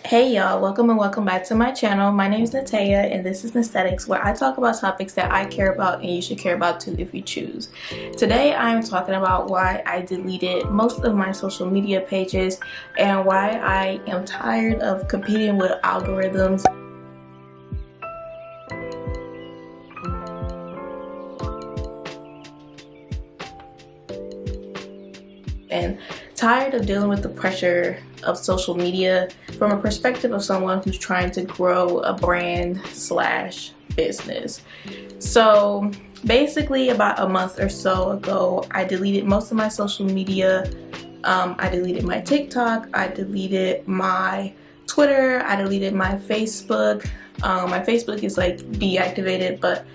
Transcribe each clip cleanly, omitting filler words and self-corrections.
Hey y'all, welcome and welcome back to my channel. My name is Nataya and this is Naesthetics, where I talk about topics that I care about and you should care about too if you choose. Today I am talking about why I deleted most of my social media pages and why I am tired of competing with algorithms and tired of dealing with the pressure of social media from a perspective of someone who's trying to grow a brand slash business. So basically about a month or so ago, I deleted most of my social media. I deleted my TikTok, I deleted my Twitter, I deleted my Facebook. My Facebook is like deactivated, but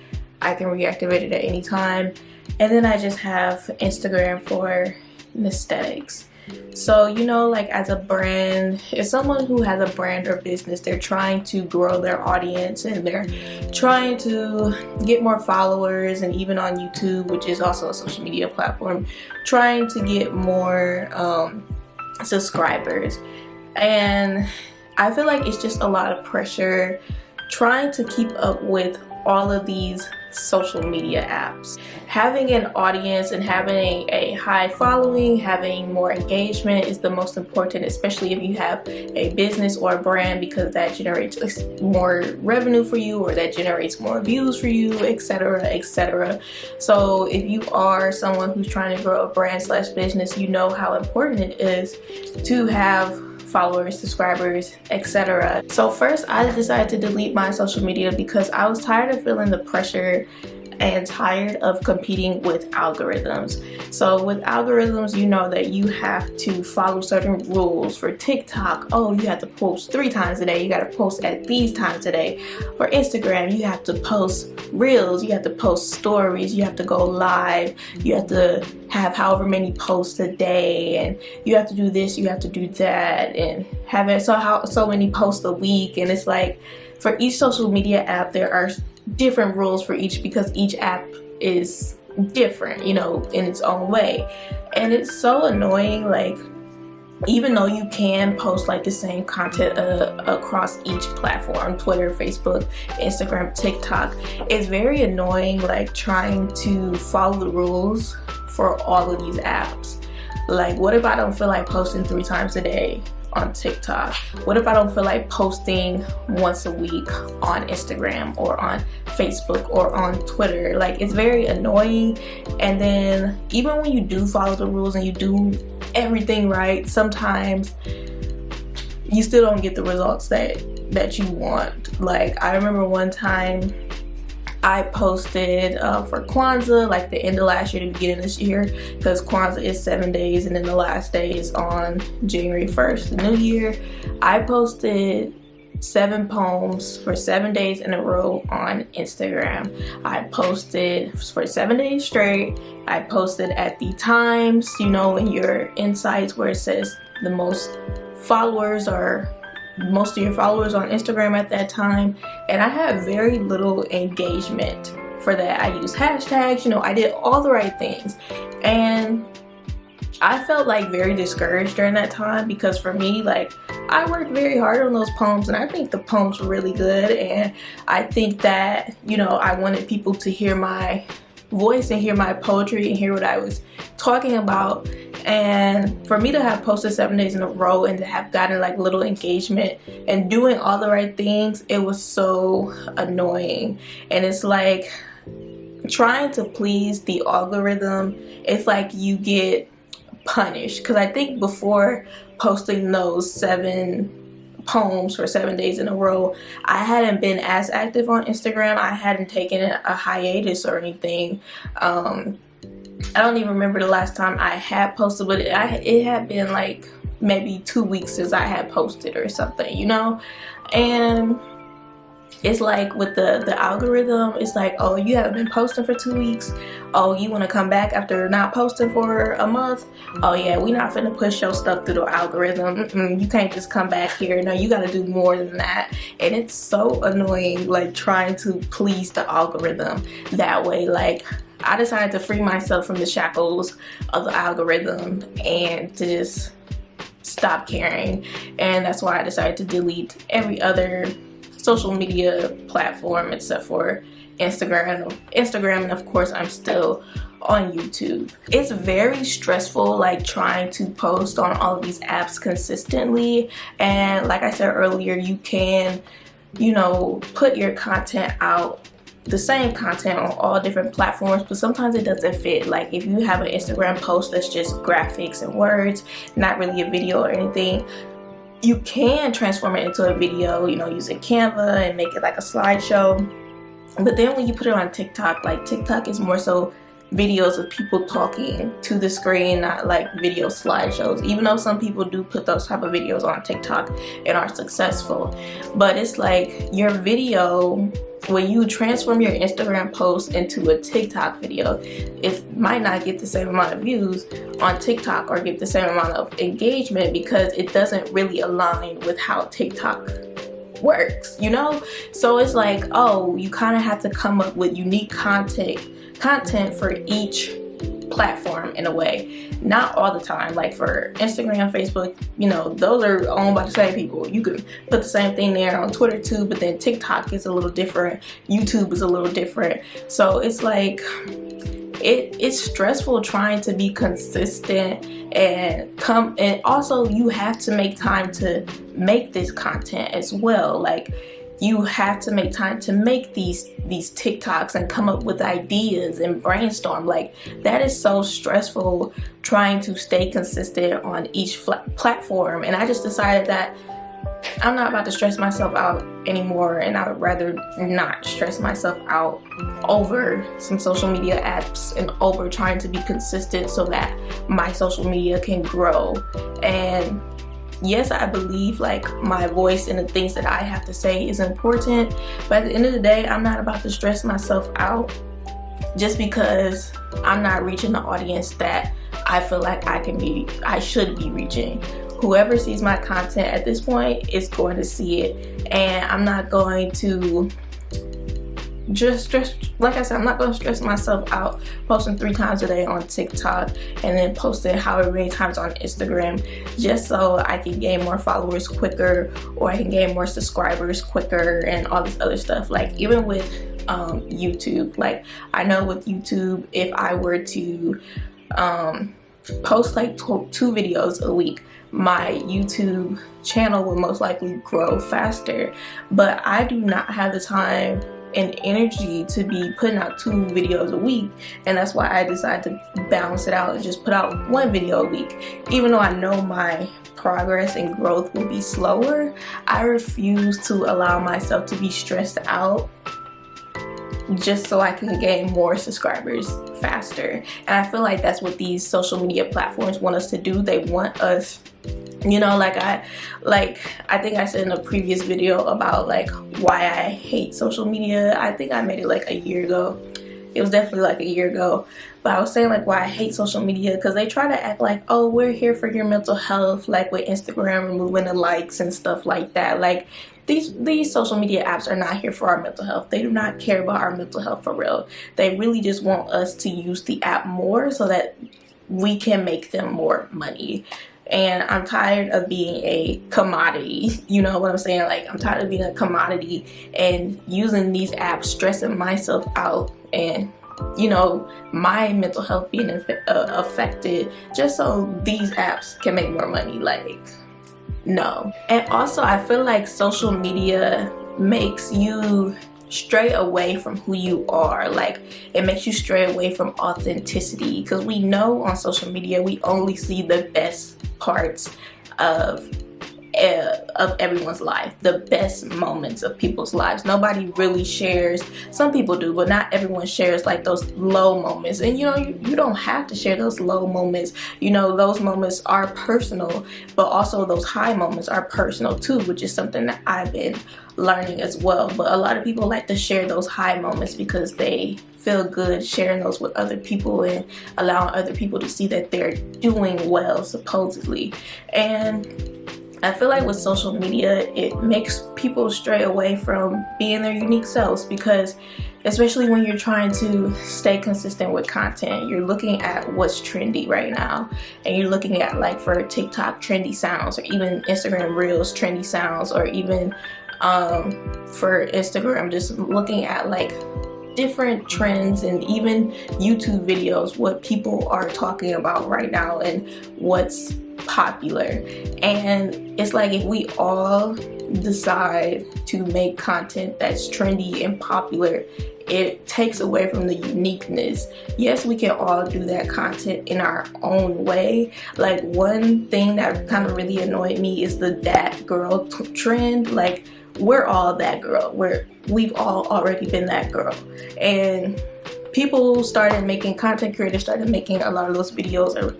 I can reactivate it at any time. And then I just have Instagram for Naesthetics. So, like as a brand, if someone who has a brand or business, they're trying to grow their audience and they're trying to get more followers, and even on YouTube, which is also a social media platform, trying to get more subscribers. And I feel like it's just a lot of pressure trying to keep up with all of these social media apps. Having an audience and having a high following, having more engagement is the most important, especially if you have a business or a brand, because that generates more revenue for you, or that generates more views for you, etc., etc. So if you are someone who's trying to grow a brand slash business, you know how important it is to have followers, subscribers, etc. So first, I decided to delete my social media because I was tired of feeling the pressure and tired of competing with algorithms. So with algorithms, you know that you have to follow certain rules. For TikTok, oh, you have to post 3 times a day, you got to post at these times a day. For Instagram, you have to post reels, you have to post stories, you have to go live, you have to have however many posts a day, and you have to do this, you have to do that, and have it so many posts a week. And it's like, for each social media app, there are different rules for each, because each app is different, in its own way. And it's so annoying, like, even though you can post like the same content across each platform, Twitter, Facebook, Instagram, TikTok, it's very annoying, like, trying to follow the rules for all of these apps. Like, what if I don't feel like posting 3 times a day on TikTok? What if I don't feel like posting once a week on Instagram or on Facebook or on Twitter? Like, it's very annoying. And then even when you do follow the rules and you do everything right, sometimes you still don't get the results that you want. Like, I remember one time I posted for Kwanzaa, like the end of last year to beginning of this year, because Kwanzaa is 7 days and then the last day is on January 1st, the new year. I posted 7 poems for 7 days in a row on Instagram. I posted for 7 days straight. I posted at the times, in your insights where it says the most of your followers on Instagram at that time, and I had very little engagement for that. I used hashtags, I did all the right things, and I felt like very discouraged during that time, because for me, like, I worked very hard on those poems and I think the poems were really good, and I think that, I wanted people to hear my voice and hear my poetry and hear what I was talking about. And for me to have posted 7 days in a row and to have gotten like little engagement and doing all the right things, it was so annoying. And it's like trying to please the algorithm, it's like you get punished. Because I think before posting those 7 poems for 7 days in a row, I hadn't been as active on Instagram. I hadn't taken a hiatus or anything. I don't even remember the last time I had posted, but it had been like maybe 2 weeks since I had posted or something, And it's like with the algorithm, it's like, oh, you haven't been posting for 2 weeks. Oh, you want to come back after not posting for a month? Oh yeah, we not finna push your stuff through the algorithm. You can't just come back here. No, you got to do more than that. And it's so annoying, like, trying to please the algorithm that way. Like, I decided to free myself from the shackles of the algorithm and to just stopped caring, and that's why I decided to delete every other social media platform except for Instagram, and of course I'm still on YouTube. It's very stressful, like trying to post on all of these apps consistently, and like I said earlier, you can, you know, put your content out, the same content on all different platforms, but sometimes it doesn't fit. Like if you have an Instagram post that's just graphics and words, not really a video or anything, you can transform it into a video, you know, using Canva and make it like a slideshow. But then when you put it on TikTok, like TikTok is more so videos of people talking to the screen, not like video slideshows, even though some people do put those type of videos on TikTok and are successful. But it's like your video, when you transform your Instagram post into a TikTok video, it might not get the same amount of views on TikTok or get the same amount of engagement because it doesn't really align with how TikTok works, you know? So it's like, oh, you kind of have to come up with unique content for each platform in a way. Not all the time. Like for Instagram, Facebook, you know, those are owned by the same people. You could put the same thing there on Twitter too, but then TikTok is a little different, YouTube is a little different. So it's like it's stressful trying to be consistent and also you have to make time to make this content as well. Like you have to make time to make these TikToks and come up with ideas and brainstorm. Like that is so stressful trying to stay consistent on each platform. And I just decided that I'm not about to stress myself out anymore, and I would rather not stress myself out over some social media apps and over trying to be consistent so that my social media can grow. And yes, I believe like my voice and the things that I have to say is important, but at the end of the day, I'm not about to stress myself out just because I'm not reaching the audience that I feel like I should be reaching. Whoever sees my content at this point is going to see it, and I'm not going to just stress, like I said, I'm not going to stress myself out posting 3 times a day on TikTok and then posting however many times on Instagram just so I can gain more followers quicker, or I can gain more subscribers quicker and all this other stuff. Like even with YouTube, like I know with YouTube, if I were to post like 2 videos a week, my YouTube channel would most likely grow faster, but I do not have the time and energy to be putting out 2 videos a week, and that's why I decided to balance it out and just put out 1 video a week. Even though I know my progress and growth will be slower, I refuse to allow myself to be stressed out just so I can gain more subscribers faster. And I feel like that's what these social media platforms want us to do. They want us, you know, I think I said in a previous video about like why I hate social media. I think I made it like a year ago. It was definitely like a year ago. But I was saying like why I hate social media, because they try to act like, oh, we're here for your mental health, like with Instagram removing the likes and stuff like that. Like these social media apps are not here for our mental health. They do not care about our mental health for real. They really just want us to use the app more so that we can make them more money. And I'm tired of being a commodity. You know what I'm saying? Like I'm tired of being a commodity and using these apps, stressing myself out, and you know, my mental health being affected just so these apps can make more money. Like, no. And also I feel like social media makes you stray away from who you are. Like it makes you stray away from authenticity, because we know on social media we only see the best parts of everyone's life, the best moments of people's lives. Nobody really shares, some people do, but not everyone shares like those low moments. And you know, you don't have to share those low moments. You know, those moments are personal, but also those high moments are personal too, which is something that I've been learning as well. But a lot of people like to share those high moments because they feel good sharing those with other people and allowing other people to see that they're doing well, supposedly. And I feel like with social media, it makes people stray away from being their unique selves, because especially when you're trying to stay consistent with content. You're looking at what's trendy right now, and you're looking at, like, for TikTok, trendy sounds, or even Instagram Reels, trendy sounds, or even for Instagram, just looking at like different trends, and even YouTube videos, what people are talking about right now and what's popular. And it's like, if we all decide to make content that's trendy and popular, it takes away from the uniqueness. Yes, we can all do that content in our own way. Like, one thing that kind of really annoyed me is the that girl trend. Like, we're all that girl. We've all already been that girl. And people started making, content creators started making a lot of those videos of,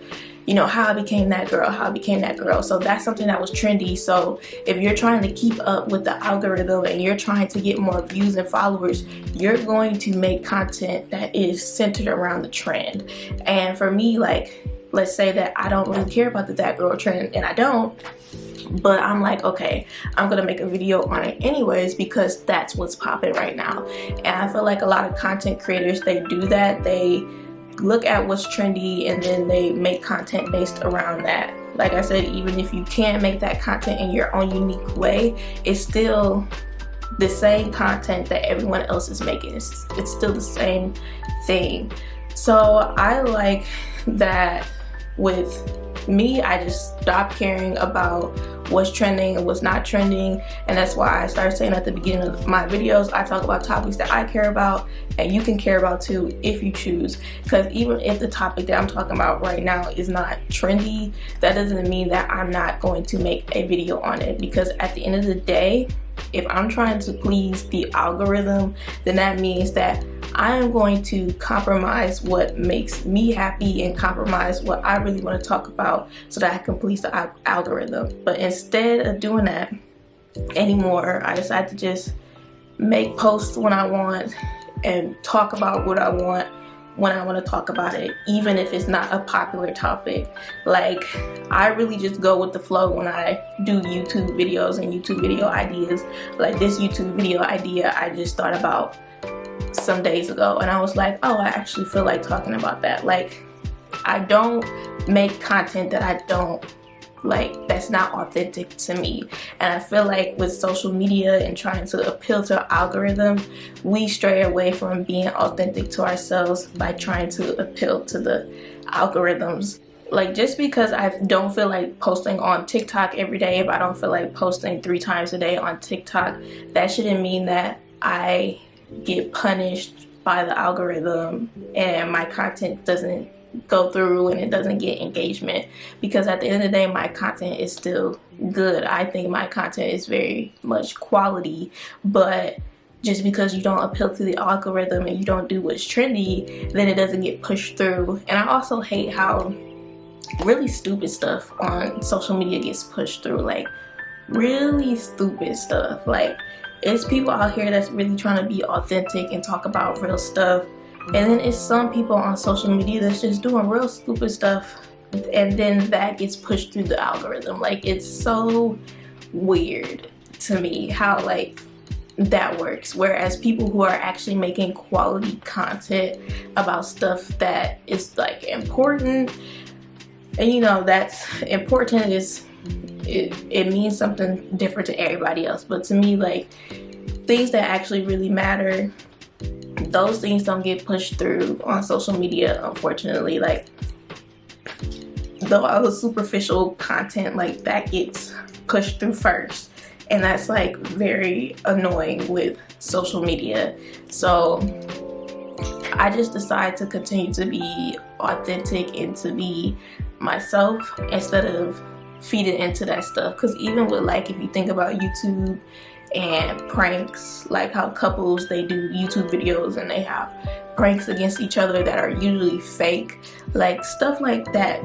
you know, how I became that girl, how I became that girl. So that's something that was trendy. So if you're trying to keep up with the algorithm and you're trying to get more views and followers, you're going to make content that is centered around the trend. And for me, like, let's say that I don't really care about the that girl trend, and I don't, but I'm like, okay, I'm gonna make a video on it anyways because that's what's popping right now. And I feel like a lot of content creators, they do that. They look at what's trendy and then they make content based around that. Like I said, even if you can't make that content in your own unique way, it's still the same content that everyone else is making. It's still the same thing. So I like that with me, I just stopped caring about what's trending and what's not trending. And that's why I started saying at the beginning of my videos, I talk about topics that I care about and you can care about too if you choose. Because even if the topic that I'm talking about right now is not trendy, that doesn't mean that I'm not going to make a video on it. Because at the end of the day, if I'm trying to please the algorithm, then that means that I am going to compromise what makes me happy and compromise what I really want to talk about so that I can please the algorithm. But instead of doing that anymore, I decided to just make posts when I want and talk about what I want when I want to talk about it, even if it's not a popular topic. Like, I really just go with the flow when I do YouTube videos and YouTube video ideas. Like, this YouTube video idea I just thought about some days ago, and I was like, oh, I actually feel like talking about that. Like, I don't make content that I don't like, that's not authentic to me. And I feel like with social media and trying to appeal to an algorithm, we stray away from being authentic to ourselves by trying to appeal to the algorithms. Like, just because I don't feel like posting on TikTok every day, if I don't feel like posting 3 times a day on TikTok, that shouldn't mean that I get punished by the algorithm and my content doesn't go through and it doesn't get engagement. Because at the end of the day, my content is still good. I think my content is very much quality, but just because you don't appeal to the algorithm and you don't do what's trendy, then it doesn't get pushed through. And I also hate how really stupid stuff on social media gets pushed through. Like, really stupid stuff. Like, it's people out here that's really trying to be authentic and talk about real stuff, and then it's some people on social media that's just doing real stupid stuff, and then that gets pushed through the algorithm. Like, it's so weird to me how, like, that works. Whereas people who are actually making quality content about stuff that is, like, important, and you know, that's important, is it means something different to everybody else. But to me, like, things that actually really matter, those things don't get pushed through on social media, unfortunately. Like, all the superficial content, like, that gets pushed through first, and that's, like, very annoying with social media. So I just decided to continue to be authentic and to be myself instead of feeding into that stuff. Because even with, like, if you think about YouTube and pranks, like how couples, they do YouTube videos and they have pranks against each other that are usually fake, like, stuff like that,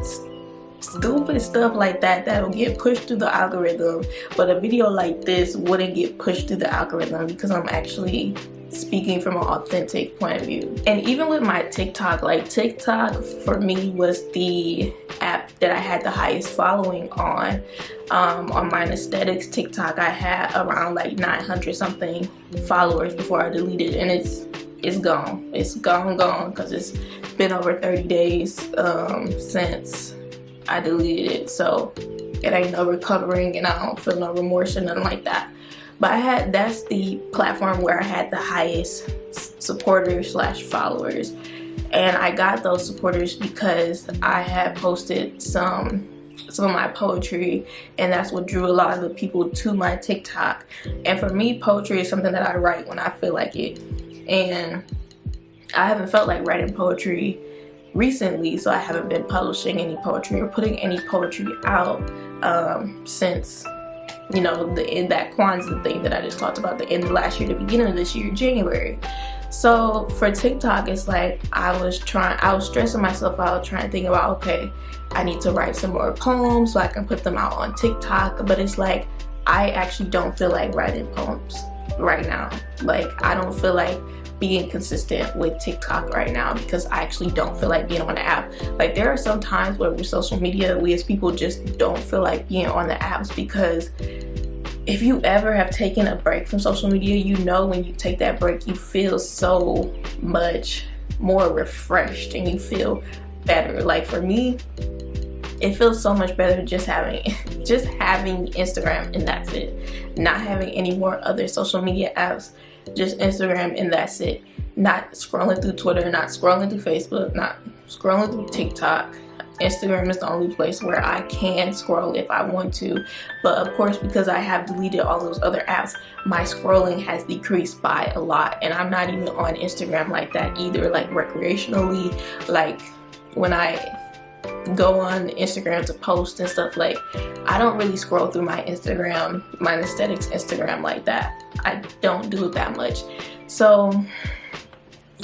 stupid stuff like that, that'll get pushed through the algorithm. But a video like this wouldn't get pushed through the algorithm because I'm actually speaking from an authentic point of view. And even with my TikTok, like, TikTok for me was the app that I had the highest following on. On my Naesthetycs TikTok, I had around like 900 something followers before I deleted, and it's gone. It's gone because it's been over 30 days since I deleted it. So it ain't no recovering, and I don't feel no remorse or nothing like that. But that's the platform where I had the highest supporters / followers. And I got those supporters because I had posted some of my poetry, and that's what drew a lot of the people to my TikTok. And for me, poetry is something that I write when I feel like it. And I haven't felt like writing poetry recently, so I haven't been publishing any poetry or putting any poetry out since, you know, in that Kwanzaa thing that I just talked about, the end of last year, the beginning of this year, January. So for TikTok, it's like I was stressing myself out trying to think about, okay, I need to write some more poems so I can put them out on TikTok. But it's like I actually don't feel like writing poems right now. Like I don't feel like being consistent with TikTok right now because I actually don't feel like being on the app. Like there are some times where with social media, we as people just don't feel like being on the apps, because if you ever have taken a break from social media, you know when you take that break, you feel so much more refreshed and you feel better. Like for me, it feels so much better just having Instagram, and that's it. Not having any more other social media apps, just Instagram, and that's it. Not scrolling through Twitter, not scrolling through Facebook, not scrolling through TikTok. Instagram is the only place where I can scroll if I want to. But of course, because I have deleted all those other apps, my scrolling has decreased by a lot. And I'm not even on Instagram like that either, like recreationally. Like when I go on Instagram to post and stuff, like I don't really scroll through my Instagram, my Naesthetycs Instagram like that. I don't do it that much. So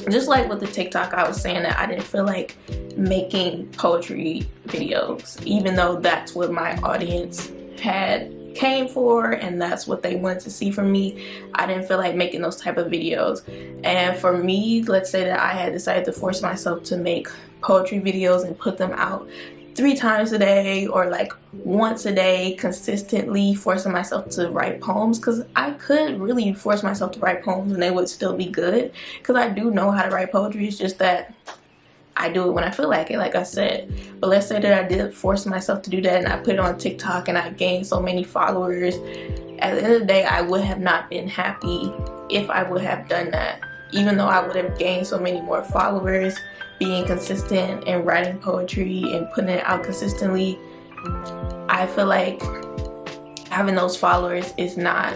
just like with the TikTok, I was saying that I didn't feel like making poetry videos, even though that's what my audience came for and that's what they wanted to see from me. I didn't feel like making those type of videos. And for me, let's say that I had decided to force myself to make poetry videos and put them out 3 times a day or like once a day, consistently forcing myself to write poems, because I could really force myself to write poems and they would still be good, because I do know how to write poetry. It's just that I do it when I feel like it, like I said. But let's say that I did force myself to do that and I put it on TikTok and I gained so many followers. At the end of the day, I would have not been happy if I would have done that. Even though I would have gained so many more followers, being consistent and writing poetry and putting it out consistently, I feel like having those followers is not,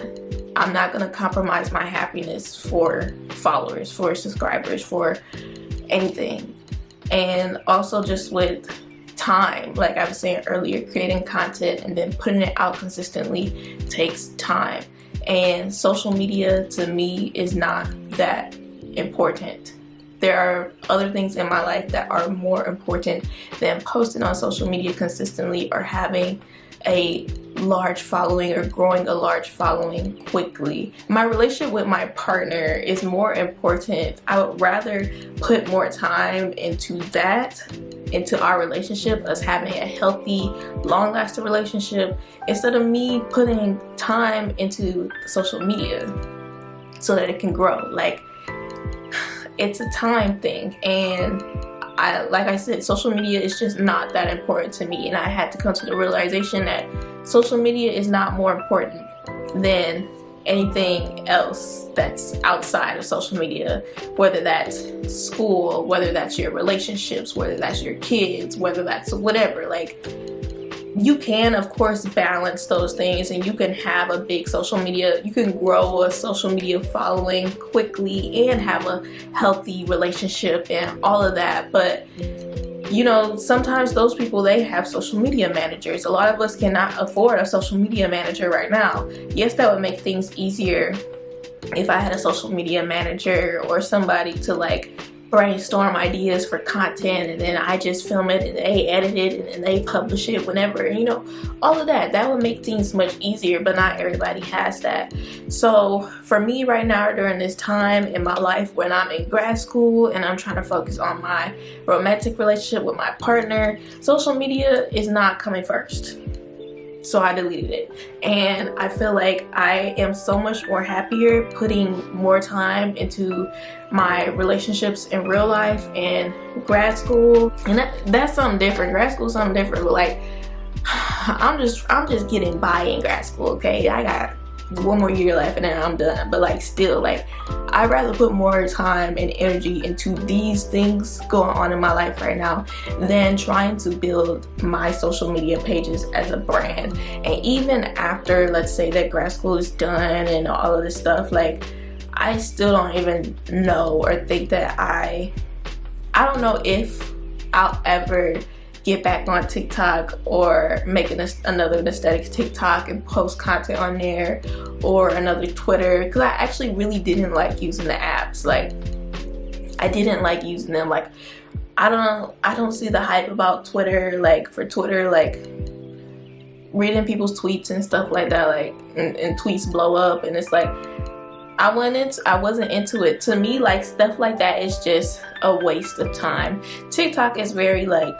I'm not gonna compromise my happiness for followers, for subscribers, for anything. And also just with time, like I was saying earlier, creating content and then putting it out consistently takes time. And social media to me is not that important. There are other things in my life that are more important than posting on social media consistently or having a large following or growing a large following quickly. My relationship with my partner is more important. I would rather put more time into that, into our relationship, us having a healthy, long-lasting relationship, instead of me putting time into social media so that it can grow. Like, it's a time thing, and like I said, social media is just not that important to me, and I had to come to the realization that social media is not more important than anything else that's outside of social media, whether that's school, whether that's your relationships, whether that's your kids, whether that's whatever. Like, you can of course balance those things, and you can have a big social media, you can grow a social media following quickly and have a healthy relationship and all of that. But you know, sometimes those people, they have social media managers. A lot of us cannot afford a social media manager right now. Yes, that would make things easier if I had a social media manager or somebody to like brainstorm ideas for content, and then I just film it and they edit it and then they publish it whenever, you know, all of that. That would make things much easier, but not everybody has that. So for me right now, during this time in my life when I'm in grad school and I'm trying to focus on my romantic relationship with my partner, social media is not coming first. So I deleted it, and I feel like I am so much more happier putting more time into my relationships in real life and grad school. And that's something different. Grad school is something different, but like I'm just getting by in grad school, okay? I got one more year left and then I'm done. But like still, like I'd rather put more time and energy into these things going on in my life right now than trying to build my social media pages as a brand. And even after, let's say that grad school is done and all of this stuff, like I still don't even know or think that I don't know if I'll ever get back on TikTok or make another Naesthetics TikTok and post content on there, or another Twitter, because I actually really didn't like using the apps. Like I didn't like using them. Like I don't see the hype about Twitter. Like for Twitter, like reading people's tweets and stuff like that, like and tweets blow up, and it's like I wasn't into it. To me, like stuff like that is just a waste of time. TikTok is very like,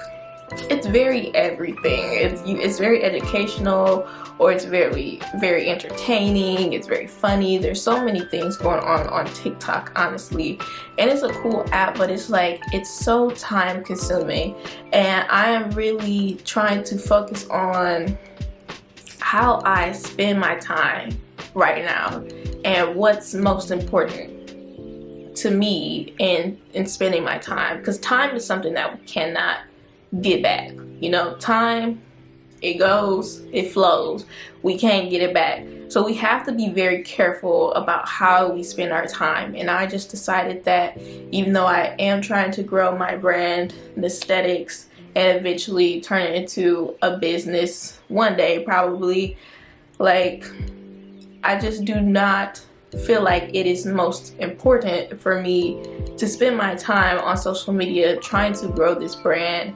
it's very everything. It's very educational, or it's very entertaining. It's very funny. There's so many things going on TikTok, honestly, and it's a cool app, but it's like it's so time consuming, and I am really trying to focus on how I spend my time right now and what's most important to me in spending my time, because time is something that we cannot get back. You know, time, it goes, it flows. We can't get it back. So we have to be very careful about how we spend our time. And I just decided that even though I am trying to grow my brand, Naesthetics, and eventually turn it into a business one day, probably, like I just do not feel like it is most important for me to spend my time on social media trying to grow this brand.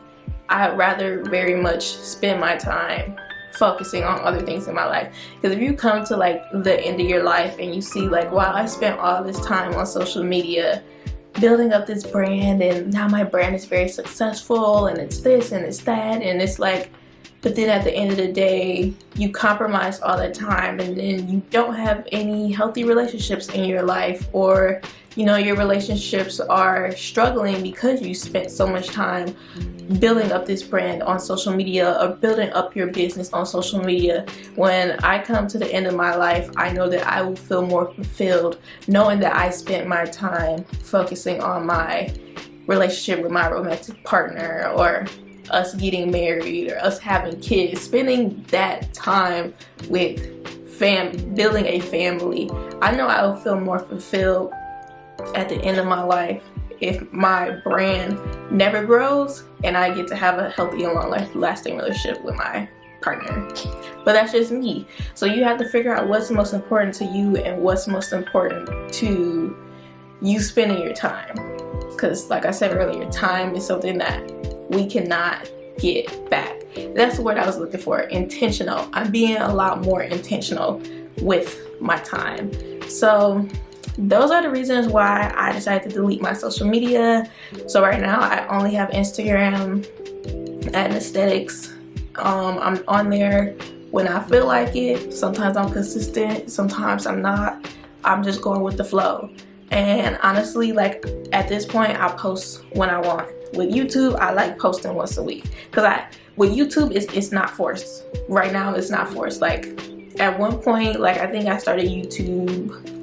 I'd rather very much spend my time focusing on other things in my life. Because if you come to like the end of your life and you see like, wow, I spent all this time on social media building up this brand, and now my brand is very successful, and it's this and it's that, and it's like, but then at the end of the day, you compromise all the time, and then you don't have any healthy relationships in your life, or you know, your relationships are struggling because you spent so much time building up this brand on social media, or building up your business on social media. When I come to the end of my life, I know that I will feel more fulfilled knowing that I spent my time focusing on my relationship with my romantic partner, or us getting married, or us having kids, spending that time with building a family. I know I will feel more fulfilled at the end of my life if my brand never grows and I get to have a healthy and long-lasting relationship with my partner. But that's just me. So you have to figure out what's most important to you and what's most important to you spending your time. Because like I said earlier, time is something that we cannot get back. That's the word I was looking for, intentional. I'm being a lot more intentional with my time. So those are the reasons why I decided to delete my social media. So right now I only have Instagram at Naesthetics. I'm on there when I feel like it. Sometimes I'm consistent, sometimes I'm not. I'm just going with the flow. And honestly, like at this point, I post when I want. With YouTube, I like posting once a week, because with YouTube it's not forced. Right now it's not forced. Like at one point, like I think I started YouTube.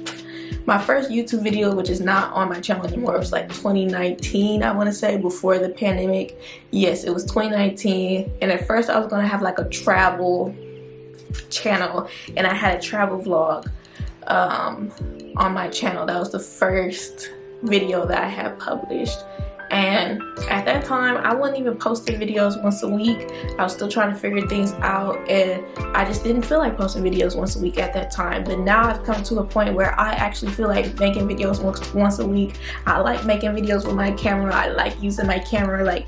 My first YouTube video, which is not on my channel anymore, it was like 2019, I want to say, before the pandemic. Yes, it was 2019. And at first I was going to have like a travel channel, and I had a travel vlog on my channel. That was the first video that I had published. And at that time, I wasn't even posting videos once a week. I was still trying to figure things out, and I just didn't feel like posting videos once a week at that time. But now I've come to a point where I actually feel like making videos once a week. I like making videos with my camera. I like using my camera. Like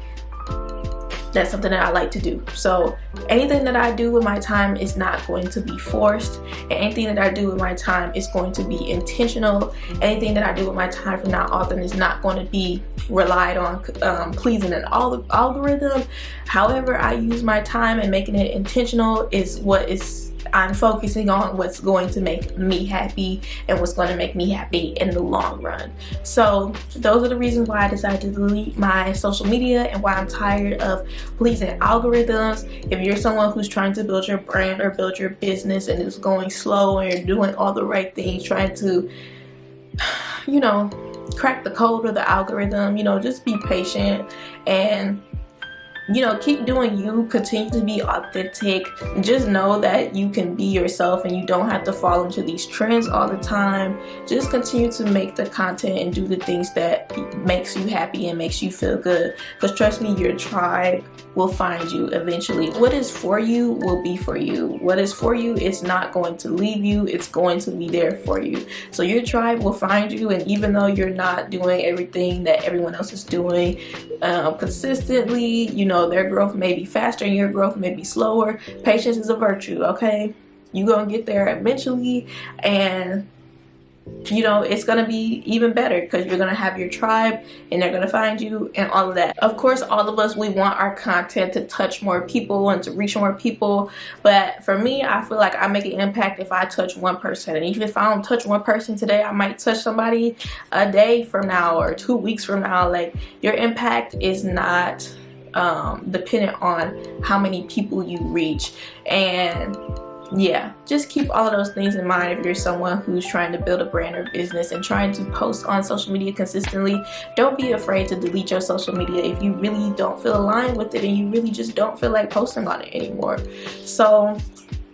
that's something that I like to do. So anything that I do with my time is not going to be forced, and anything that I do with my time is going to be intentional. Anything that I do with my time from now on is not going to be relied on pleasing an algorithm. However I use my time and making it intentional is what I'm focusing on, what's going to make me happy and what's going to make me happy in the long run. So those are the reasons why I decided to delete my social media and why I'm tired of pleasing algorithms. If you're someone who's trying to build your brand or build your business and it's going slow and you're doing all the right things, trying to, you know, crack the code of the algorithm, you know, just be patient and, you know, keep doing you. Continue to be authentic. Just know that you can be yourself and you don't have to fall into these trends all the time. Just continue to make the content and do the things that makes you happy and makes you feel good, because trust me, your tribe will find you eventually. What is for you will be for you. What is for you is not going to leave you. It's going to be there for you. So your tribe will find you, and even though you're not doing everything that everyone else is doing consistently, you know, their growth may be faster and your growth may be slower. Patience is a virtue, okay? You're gonna get there eventually, and you know, it's gonna be even better because you're gonna have your tribe and they're gonna find you and all of that. Of course, all of us, we want our content to touch more people and to reach more people, but for me, I feel like I make an impact if I touch one person. And even if I don't touch one person today, I might touch somebody a day from now or 2 weeks from now. Like, your impact is not dependent on how many people you reach. And yeah, just keep all of those things in mind if you're someone who's trying to build a brand or business and trying to post on social media consistently. Don't be afraid to delete your social media if you really don't feel aligned with it and you really just don't feel like posting on it anymore. So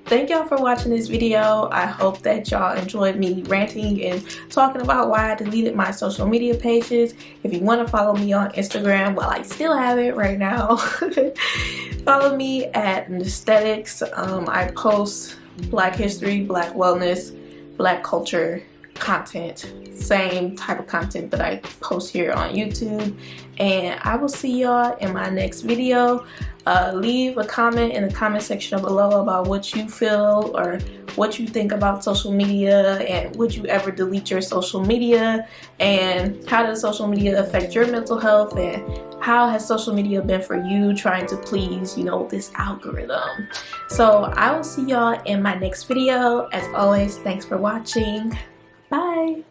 thank y'all for watching this video. I hope that y'all enjoyed me ranting and talking about why I deleted my social media pages. If you want to follow me on Instagram, well, I still have it right now. Follow me at Naesthetycs. I post Black history, Black wellness, Black culture content. Same type of content that I post here on YouTube. And I will see y'all in my next video. Leave a comment in the comment section below about what you feel or what you think about social media, and would you ever delete your social media, and how does social media affect your mental health, and how has social media been for you trying to please, you know, this algorithm. So I will see y'all in my next video. As always, thanks for watching. Bye.